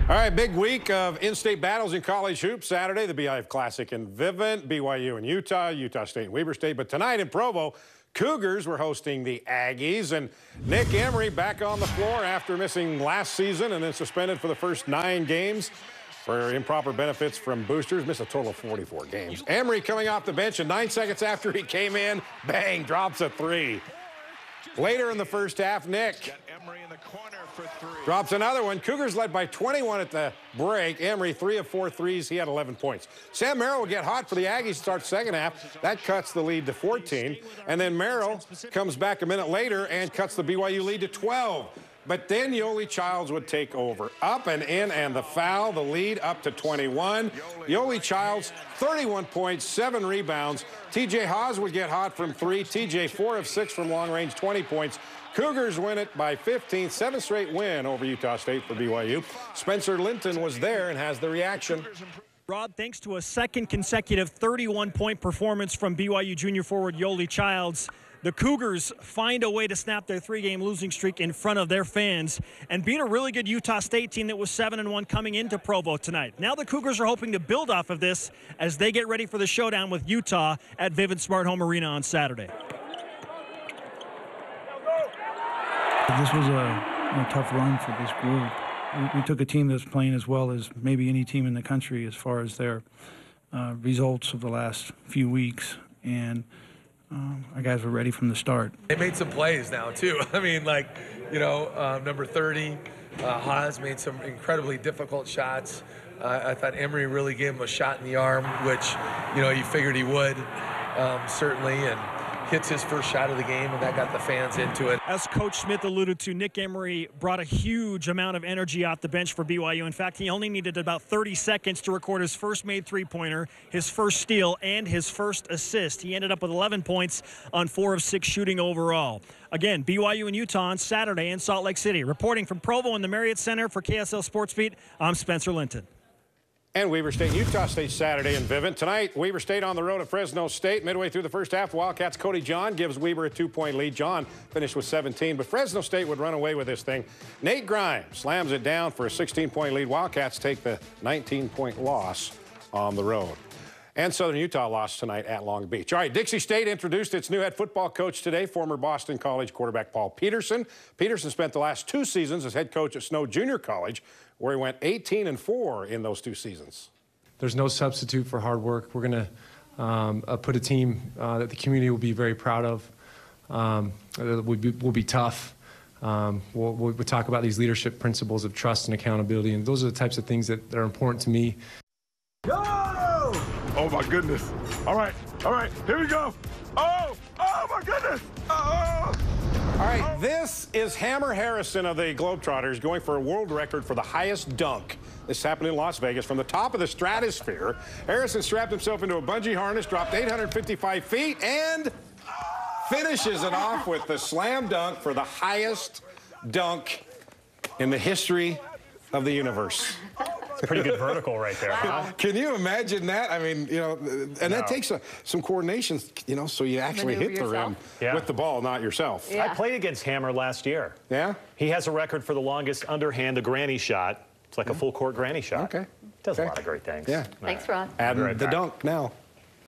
All right, big week of in-state battles in college hoops. Saturday, the BIF Classic in Vivint, BYU and Utah, Utah State and Weber State. But tonight in Provo, Cougars were hosting the Aggies. And Nick Emery back on the floor after missing last season and then suspended for the first 9 games for improper benefits from boosters. Missed a total of 44 games. Emery coming off the bench, and 9 seconds after he came in, bang, drops a 3. Later in the first half, Nick drops another one. Cougars led by 21 at the break. Emery, 3 of 4 threes. He had 11 points. Sam Merrill will get hot for the Aggies to start second half. That cuts the lead to 14. And then Merrill comes back a minute later and cuts the BYU lead to 12. But then Yoli Childs would take over. Up and in, and the foul, the lead up to 21. Yoli Childs, 31 points, 7 rebounds. TJ Haas would get hot from 3. TJ, 4 of 6 from long range, 20 points. Cougars win it by 15, 7th straight win over Utah State for BYU. Spencer Linton was there and has the reaction. Rod, thanks to a second consecutive 31-point performance from BYU junior forward Yoli Childs, the Cougars find a way to snap their 3-game losing streak in front of their fans and beat a really good Utah State team that was 7-1 coming into Provo tonight. Now the Cougars are hoping to build off of this as they get ready for the showdown with Utah at Vivint Smart Home Arena on Saturday. This was a tough run for this group. We took a team that's playing as well as maybe any team in the country as far as their results of the last few weeks, and our guys were ready from the start. They made some plays now, too. I mean, like, you know, number 30, Haas made some incredibly difficult shots. I thought Emery really gave him a shot in the arm, which, you know, you figured he would, certainly, and hits his first shot of the game, and that got the fans into it. As Coach Smith alluded to, Nick Emery brought a huge amount of energy off the bench for BYU. In fact, he only needed about 30 seconds to record his first made three-pointer, his first steal, and his first assist. He ended up with 11 points on 4 of 6 shooting overall. Again, BYU and Utah on Saturday in Salt Lake City. Reporting from Provo in the Marriott Center for KSL Sports Beat, I'm Spencer Linton. And Weber State, Utah State Saturday in Vivint. Tonight, Weber State on the road at Fresno State. Midway through the first half, Wildcats' Cody John gives Weber a 2-point lead. John finished with 17, but Fresno State would run away with this thing. Nate Grimes slams it down for a 16-point lead. Wildcats take the 19-point loss on the road. And Southern Utah lost tonight at Long Beach. All right, Dixie State introduced its new head football coach today, former Boston College quarterback Paul Peterson. Peterson spent the last 2 seasons as head coach at Snow Junior College, where he went 18-4 in those 2 seasons. There's no substitute for hard work. We're going to put a team that the community will be very proud of. We'll be tough. We'll talk about these leadership principles of trust and accountability, and those are the types of things that are important to me. Go! Oh, my goodness. All right, here we go. Oh, my goodness. Oh. All right, this is Hammer Harrison of the Globetrotters going for a world record for the highest dunk. This happened in Las Vegas from the top of the stratosphere. Harrison strapped himself into a bungee harness, dropped 855 feet, and finishes it off with the slam dunk for the highest dunk in the history of the universe. It's a pretty good vertical right there, huh? Can you imagine that? I mean, you know, and that takes some coordination, you know, so you actually hit the rim with the ball, not yourself. I played against Hammer last year. Yeah? He has a record for the longest underhand, the granny shot. It's like a full court granny shot. Okay. Does a lot of great things. Yeah. Thanks, Ron. Add the dunk now.